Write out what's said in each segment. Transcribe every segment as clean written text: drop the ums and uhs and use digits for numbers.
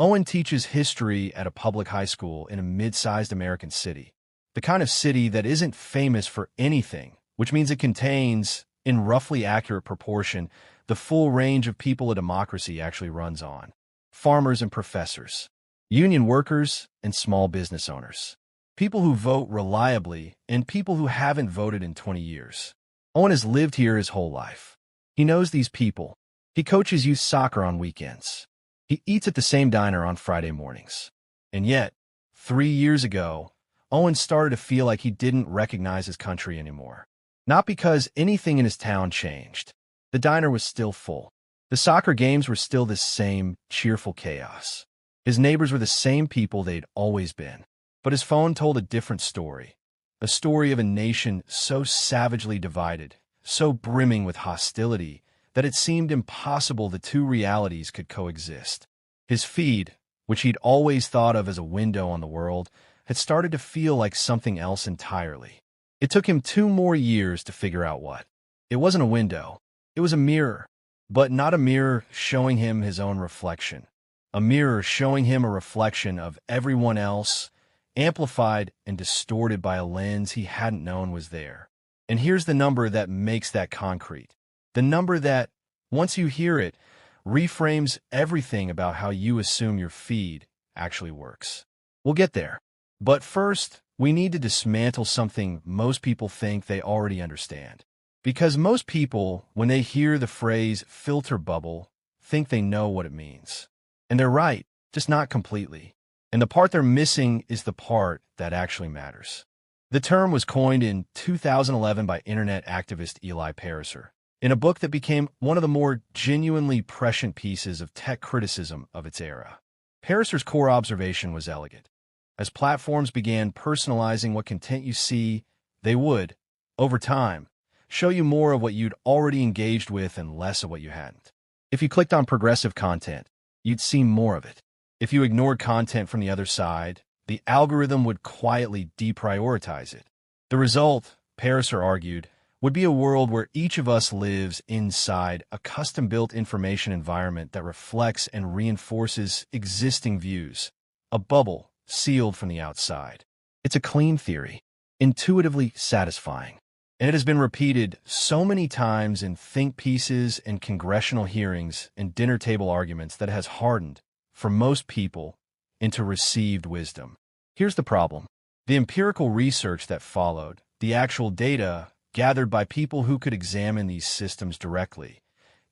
Owen teaches history at a public high school in a mid-sized American city. The kind of city that isn't famous for anything, which means it contains, in roughly accurate proportion, the full range of people a democracy actually runs on. Farmers and professors, union workers and small business owners, people who vote reliably and people who haven't voted in 20 years. Owen has lived here his whole life. He knows these people. He coaches youth soccer on weekends. He eats at the same diner on Friday mornings. And yet, 3 years ago, Owen started to feel like he didn't recognize his country anymore. Not because anything in his town changed. The diner was still full. The soccer games were still the same cheerful chaos. His neighbors were the same people they'd always been. But his phone told a different story. A story of a nation so savagely divided, so brimming with hostility, that it seemed impossible the two realities could coexist. His feed, which he'd always thought of as a window on the world, had started to feel like something else entirely. It took him 2 more years to figure out what. It wasn't a window. It was a mirror, but not a mirror showing him his own reflection. A mirror showing him a reflection of everyone else, amplified and distorted by a lens he hadn't known was there. And here's the number that makes that concrete. The number that, once you hear it, reframes everything about how you assume your feed actually works. We'll get there. But first, we need to dismantle something most people think they already understand. Because most people, when they hear the phrase filter bubble, think they know what it means. And they're right, just not completely. And the part they're missing is the part that actually matters. The term was coined in 2011 by internet activist Levi Boxell, in a book that became one of the more genuinely prescient pieces of tech criticism of its era. Boxell's core observation was elegant. As platforms began personalizing what content you see, they would, over time, show you more of what you'd already engaged with and less of what you hadn't. If you clicked on progressive content, you'd see more of it. If you ignored content from the other side, the algorithm would quietly deprioritize it. The result, Boxell argued, would be a world where each of us lives inside a custom-built information environment that reflects and reinforces existing views, a bubble sealed from the outside. It's a clean theory, intuitively satisfying, and it has been repeated so many times in think pieces and congressional hearings and dinner table arguments that it has hardened, for most people, into received wisdom. Here's the problem. The empirical research that followed, the actual data gathered by people who could examine these systems directly,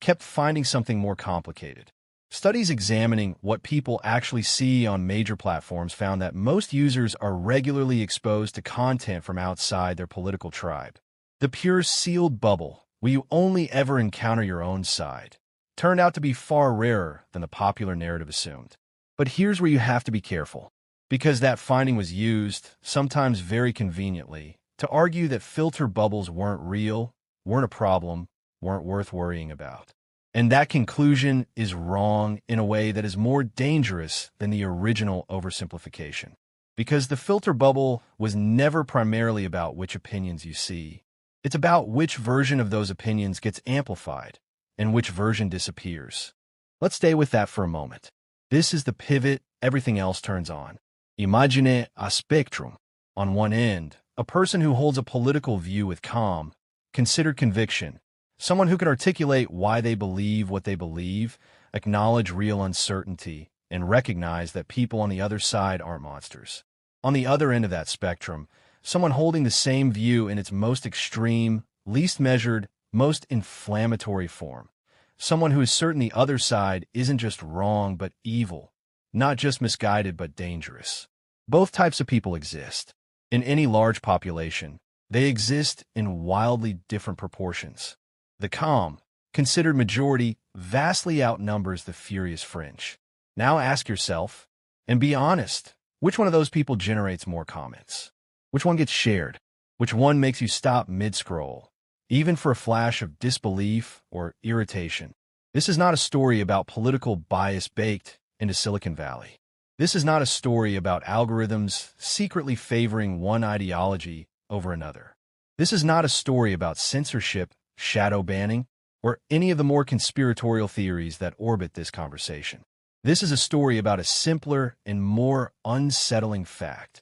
kept finding something more complicated. Studies examining what people actually see on major platforms found that most users are regularly exposed to content from outside their political tribe. The pure sealed bubble, where you only ever encounter your own side, turned out to be far rarer than the popular narrative assumed. But here's where you have to be careful, because that finding was used, sometimes very conveniently, to argue that filter bubbles weren't real, weren't a problem, weren't worth worrying about. And that conclusion is wrong in a way that is more dangerous than the original oversimplification. Because the filter bubble was never primarily about which opinions you see. It's about which version of those opinions gets amplified and which version disappears. Let's stay with that for a moment. This is the pivot everything else turns on. Imagine a spectrum. On one end, a person who holds a political view with calm, considered conviction, someone who can articulate why they believe what they believe, acknowledge real uncertainty, and recognize that people on the other side aren't monsters. On the other end of that spectrum, someone holding the same view in its most extreme, least measured, most inflammatory form. Someone who is certain the other side isn't just wrong but evil, not just misguided but dangerous. Both types of people exist. In any large population, they exist in wildly different proportions. The calm, considered majority, vastly outnumbers the furious fringe. Now ask yourself, and be honest, which one of those people generates more comments? Which one gets shared? Which one makes you stop mid-scroll, even for a flash of disbelief or irritation? This is not a story about political bias baked into Silicon Valley. This is not a story about algorithms secretly favoring one ideology over another. This is not a story about censorship, shadow banning, or any of the more conspiratorial theories that orbit this conversation. This is a story about a simpler and more unsettling fact.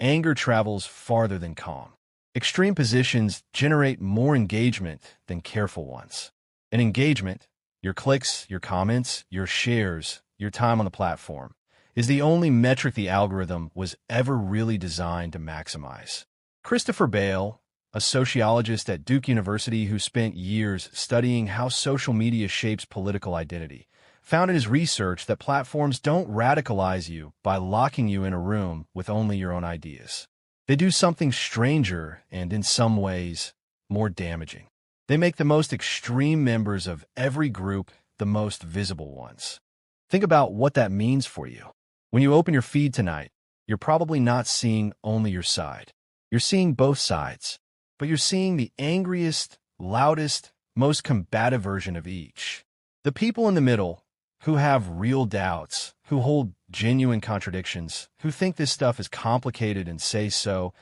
Anger travels farther than calm. Extreme positions generate more engagement than careful ones. And engagement, your clicks, your comments, your shares, your time on the platform, is the only metric the algorithm was ever really designed to maximize. Christopher Bale, a sociologist at Duke University who spent years studying how social media shapes political identity, found in his research that platforms don't radicalize you by locking you in a room with only your own ideas. They do something stranger and, in some ways, more damaging. They make the most extreme members of every group the most visible ones. Think about what that means for you. When you open your feed tonight, you're probably not seeing only your side. You're seeing both sides, but you're seeing the angriest, loudest, most combative version of each. The people in the middle, who have real doubts, who hold genuine contradictions, who think this stuff is complicated and say so,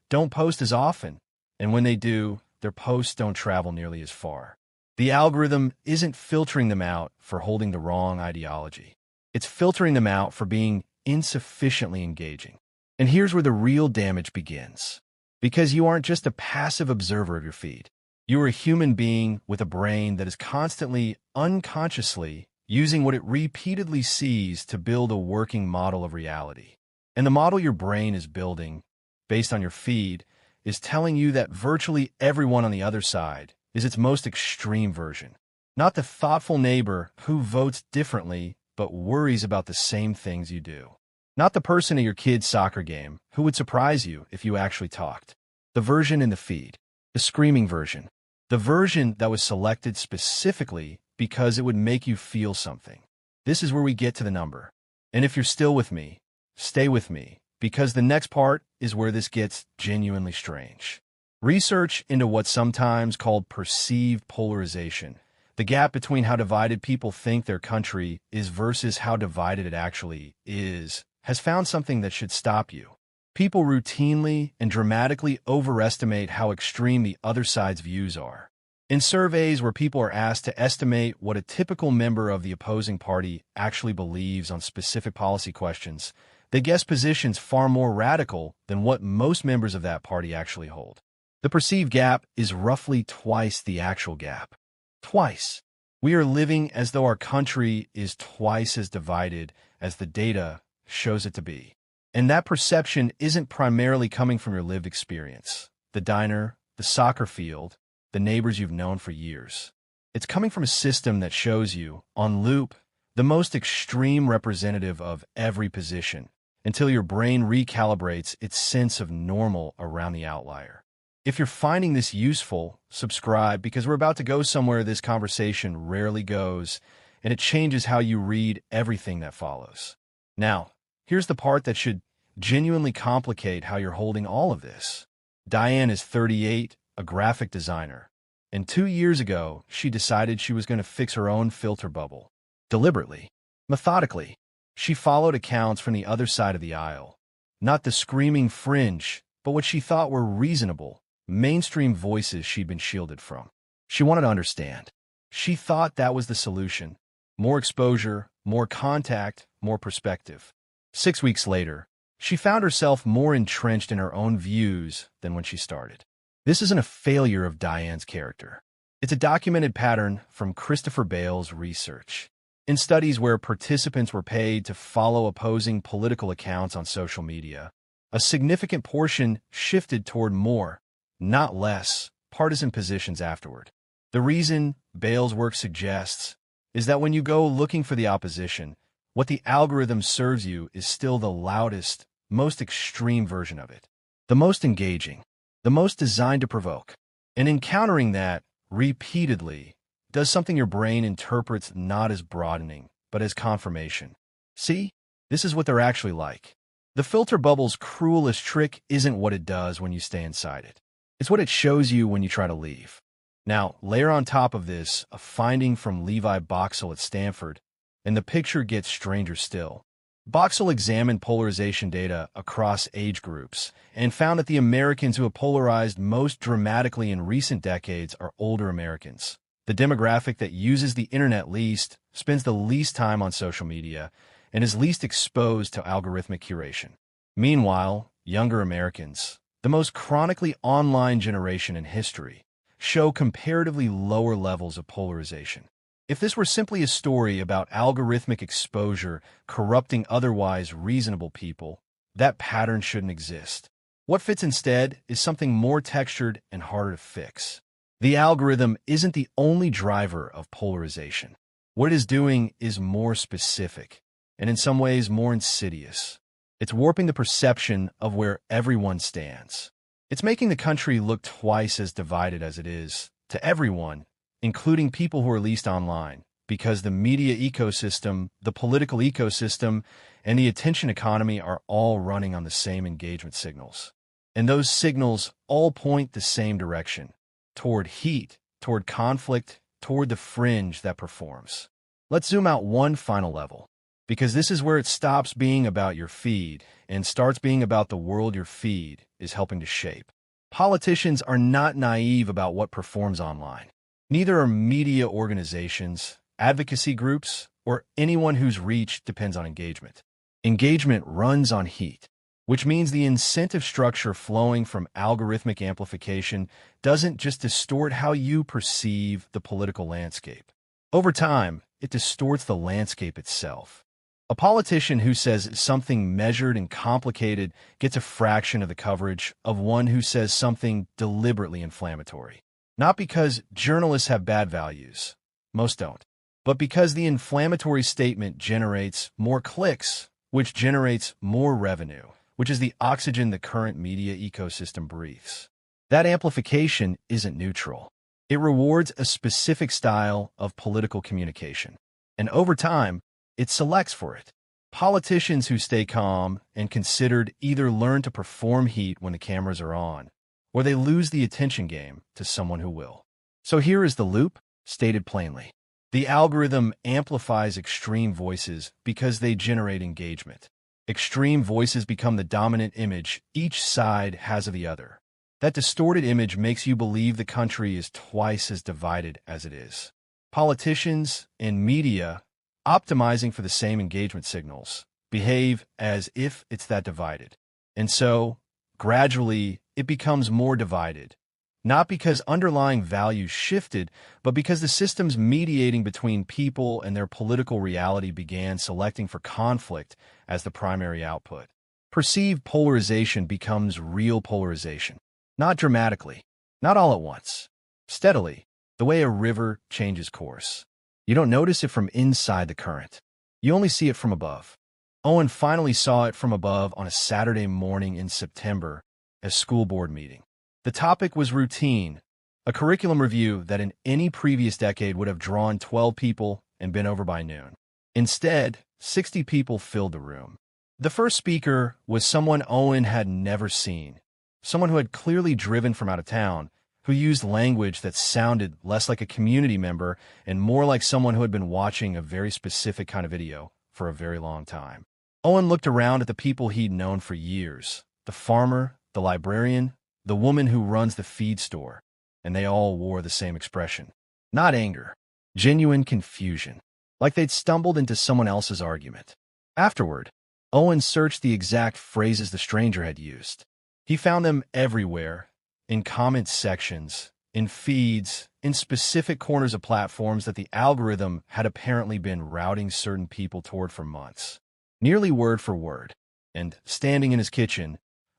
don't post as often, and when they do, their posts don't travel nearly as far. The algorithm isn't filtering them out for holding the wrong ideology. It's filtering them out for being insufficiently engaging. And here's where the real damage begins. Because you aren't just a passive observer of your feed. You are a human being with a brain that is constantly, unconsciously, using what it repeatedly sees to build a working model of reality. And the model your brain is building, based on your feed, is telling you that virtually everyone on the other side is its most extreme version. Not the thoughtful neighbor who votes differently but worries about the same things you do. Not the person at your kid's soccer game who would surprise you if you actually talked. The version in the feed. The screaming version. The version that was selected specifically because it would make you feel something. This is where we get to the number. And if you're still with me, stay with me, because the next part is where this gets genuinely strange. Research into what's sometimes called perceived polarization, the gap between how divided people think their country is versus how divided it actually is, has found something that should stop you. People routinely and dramatically overestimate how extreme the other side's views are. In surveys where people are asked to estimate what a typical member of the opposing party actually believes on specific policy questions, they guess positions far more radical than what most members of that party actually hold. The perceived gap is roughly twice the actual gap. Twice. We are living as though our country is twice as divided as the data shows it to be. And that perception isn't primarily coming from your lived experience, the diner, the soccer field, the neighbors you've known for years. It's coming from a system that shows you, on loop, the most extreme representative of every position, until your brain recalibrates its sense of normal around the outlier. If you're finding this useful, subscribe, because we're about to go somewhere this conversation rarely goes, and it changes how you read everything that follows. Now, here's the part that should genuinely complicate how you're holding all of this. Diane is 38, a graphic designer, and 2 years ago, she decided she was going to fix her own filter bubble. Deliberately, methodically, she followed accounts from the other side of the aisle. Not the screaming Fringe, but what she thought were reasonable, mainstream voices she'd been shielded from. She wanted to understand. She thought that was the solution. More exposure, more contact, more perspective. 6 weeks later, she found herself more entrenched in her own views than when she started. This isn't a failure of Diane's character. It's a documented pattern from Christopher Bale's research. In studies where participants were paid to follow opposing political accounts on social media, a significant portion shifted toward more, not less, partisan positions afterward. The reason, Bale's work suggests, is that when you go looking for the opposition, what the algorithm serves you is still the loudest, most extreme version of it. The most engaging, the most designed to provoke. And encountering that, repeatedly, does something your brain interprets not as broadening, but as confirmation. See? This is what they're actually like. The filter bubble's cruelest trick isn't what it does when you stay inside it. It's what it shows you when you try to leave. Now, layer on top of this a finding from Levi Boxell at Stanford, and the picture gets stranger still. Boxell examined polarization data across age groups and found that the Americans who have polarized most dramatically in recent decades are older Americans. The demographic that uses the internet least, spends the least time on social media, and is least exposed to algorithmic curation. Meanwhile, younger Americans, the most chronically online generation in history, show comparatively lower levels of polarization. If this were simply a story about algorithmic exposure corrupting otherwise reasonable people, that pattern shouldn't exist. What fits instead is something more textured and harder to fix. The algorithm isn't the only driver of polarization. What it is doing is more specific, and in some ways more insidious. It's warping the perception of where everyone stands. It's making the country look twice as divided as it is to everyone, including people who are least online, because the media ecosystem, the political ecosystem, and the attention economy are all running on the same engagement signals. And those signals all point the same direction, toward heat, toward conflict, toward the fringe that performs. Let's zoom out one final level, because this is where it stops being about your feed and starts being about the world your feed is helping to shape. Politicians are not naive about what performs online. Neither are media organizations, advocacy groups, or anyone whose reach depends on engagement. Engagement runs on heat, which means the incentive structure flowing from algorithmic amplification doesn't just distort how you perceive the political landscape. Over time, it distorts the landscape itself. A politician who says something measured and complicated gets a fraction of the coverage of one who says something deliberately inflammatory. Not because journalists have bad values, most don't, but because the inflammatory statement generates more clicks, which generates more revenue, which is the oxygen the current media ecosystem breathes. That amplification isn't neutral. It rewards a specific style of political communication, and over time, it selects for it. Politicians who stay calm and considered either learn to perform heat when the cameras are on, or they lose the attention game to someone who will. So here is the loop, stated plainly. The algorithm amplifies extreme voices because they generate engagement. Extreme voices become the dominant image each side has of the other. That distorted image makes you believe the country is twice as divided as it is. Politicians and media, optimizing for the same engagement signals, behave as if it's that divided. And so, gradually, it becomes more divided. Not because underlying values shifted, but because the systems mediating between people and their political reality began selecting for conflict as the primary output. Perceived polarization becomes real polarization. Not dramatically, not all at once. Steadily, the way a river changes course. You don't notice it from inside the current. You only see it from above. Owen finally saw it from above on a Saturday morning in September, a school board meeting. The topic was routine, a curriculum review that in any previous decade would have drawn 12 people and been over by noon. Instead, 60 people filled the room. The first speaker was someone Owen had never seen, someone who had clearly driven from out of town, who used language that sounded less like a community member and more like someone who had been watching a very specific kind of video for a very long time. Owen looked around at the people he'd known for years, the farmer, the librarian, the woman who runs the feed store, and they all wore the same expression. Not anger, genuine confusion, like they'd stumbled into someone else's argument. Afterward, Owen searched the exact phrases the stranger had used. He found them everywhere, in comment sections, in feeds, in specific corners of platforms that the algorithm had apparently been routing certain people toward for months. Nearly word for word. And, standing in his kitchen,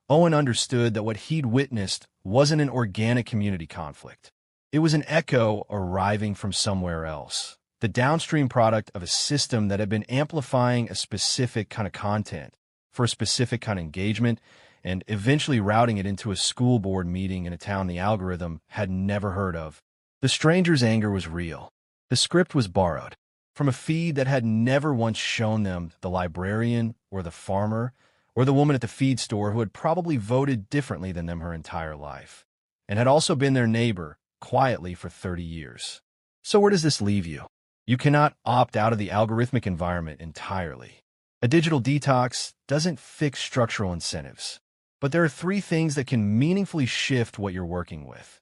Owen understood that what he'd witnessed wasn't an organic community conflict. It was an echo arriving from somewhere else, the downstream product of a system that had been amplifying a specific kind of content for a specific kind of engagement and eventually routing it into a school board meeting in a town the algorithm had never heard of. The stranger's anger was real. The script was borrowed from a feed that had never once shown them the librarian or the farmer or the woman at the feed store who had probably voted differently than them her entire life, and had also been their neighbor quietly for 30 years. So where does this leave you? You cannot opt out of the algorithmic environment entirely. A digital detox doesn't fix structural incentives, but there are 3 things that can meaningfully shift what you're working with.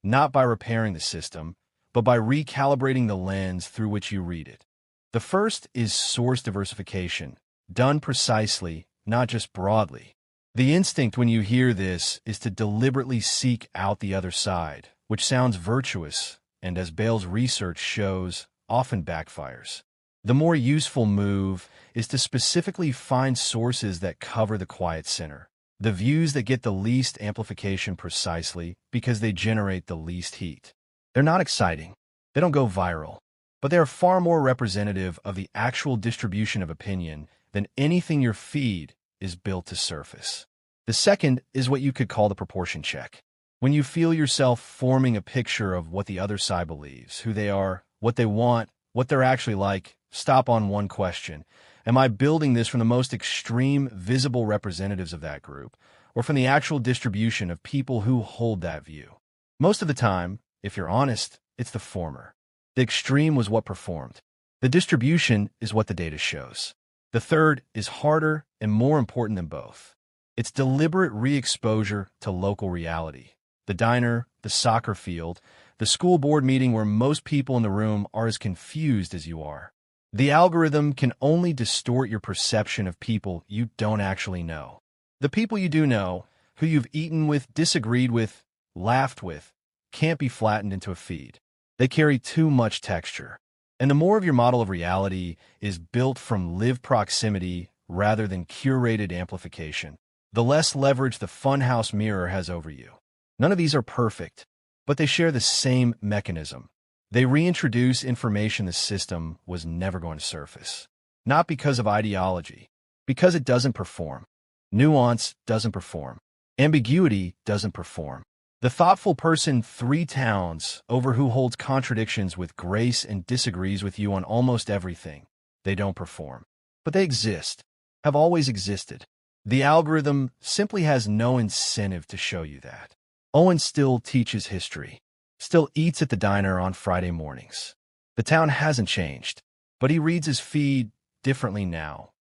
Not by repairing the system, but by recalibrating the lens through which you read it. The first is source diversification, done precisely, not just broadly. The instinct when you hear this is to deliberately seek out the other side, which sounds virtuous, and as Bale's research shows, often backfires. The more useful move is to specifically find sources that cover the quiet center, the views that get the least amplification precisely because they generate the least heat. They're not exciting, they don't go viral, but they are far more representative of the actual distribution of opinion than anything your feed is built to surface. The second is what you could call the proportion check. When you feel yourself forming a picture of what the other side believes, who they are, what they want, what they're actually like, stop on one question. Am I building this from the most extreme visible representatives of that group, or from the actual distribution of people who hold that view? Most of the time, if you're honest, it's the former. The extreme was what performed. The distribution is what the data shows. The third is harder and more important than both. It's deliberate re-exposure to local reality. The diner, the soccer field, the school board meeting where most people in the room are as confused as you are. The algorithm can only distort your perception of people you don't actually know. The people you do know, who you've eaten with, disagreed with, laughed with, can't be flattened into a feed. They carry too much texture. And the more of your model of reality is built from lived proximity rather than curated amplification, the less leverage the funhouse mirror has over you. None of these are perfect, but they share the same mechanism. They reintroduce information the system was never going to surface. Not because of ideology, because it doesn't perform. Nuance doesn't perform. Ambiguity doesn't perform. The thoughtful person 3 towns over who holds contradictions with grace and disagrees with you on almost everything. They don't perform. But they exist, have always existed. The algorithm simply has no incentive to show you that. Owen still teaches history, still eats at the diner on Friday mornings. The town hasn't changed, but he reads his feed differently now.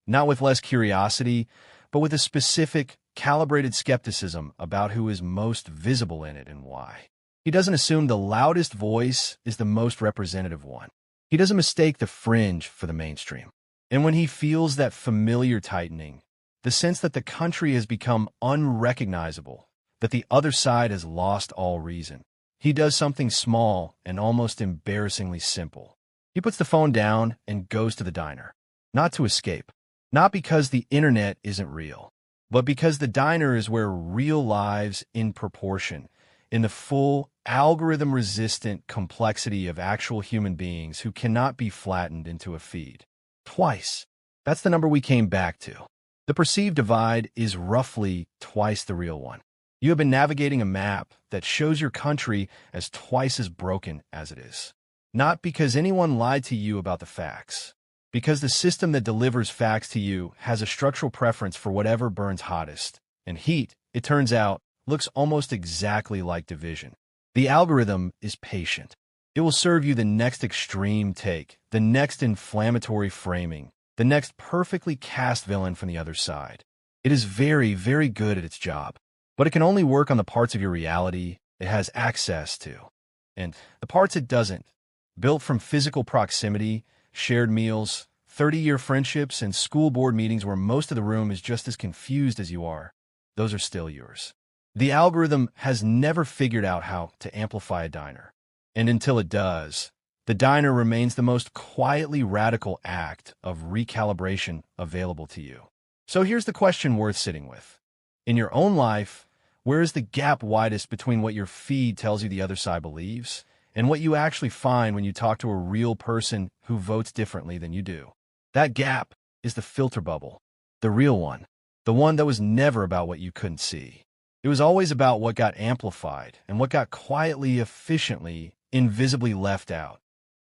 Not with less curiosity, but with a specific, calibrated skepticism about who is most visible in it and why. He doesn't assume the loudest voice is the most representative one. He doesn't mistake the fringe for the mainstream. And when he feels that familiar tightening, the sense that the country has become unrecognizable, that the other side has lost all reason, he does something small and almost embarrassingly simple. He puts the phone down and goes to the diner. Not to escape. Not because the internet isn't real, but because the diner is where real lives in proportion, in the full, algorithm-resistant complexity of actual human beings who cannot be flattened into a feed. Twice. That's the number we came back to. The perceived divide is roughly twice the real one. You have been navigating a map that shows your country as twice as broken as it is. Not because anyone lied to you about the facts. Because the system that delivers facts to you has a structural preference for whatever burns hottest, and heat, it turns out, looks almost exactly like division. The algorithm is patient. It will serve you the next extreme take, the next inflammatory framing, the next perfectly cast villain from the other side. It is very, very good at its job, but it can only work on the parts of your reality it has access to. And the parts it doesn't, built from physical proximity, shared meals, 30-year friendships, and school board meetings where most of the room is just as confused as you are, those are still yours. The algorithm has never figured out how to amplify a diner. And until it does, the diner remains the most quietly radical act of recalibration available to you. So here's the question worth sitting with. In your own life, where is the gap widest between what your feed tells you the other side believes and what you actually find when you talk to a real person who votes differently than you do? That gap is the filter bubble, the real one, the one that was never about what you couldn't see. It was always about what got amplified and what got quietly, efficiently, invisibly left out.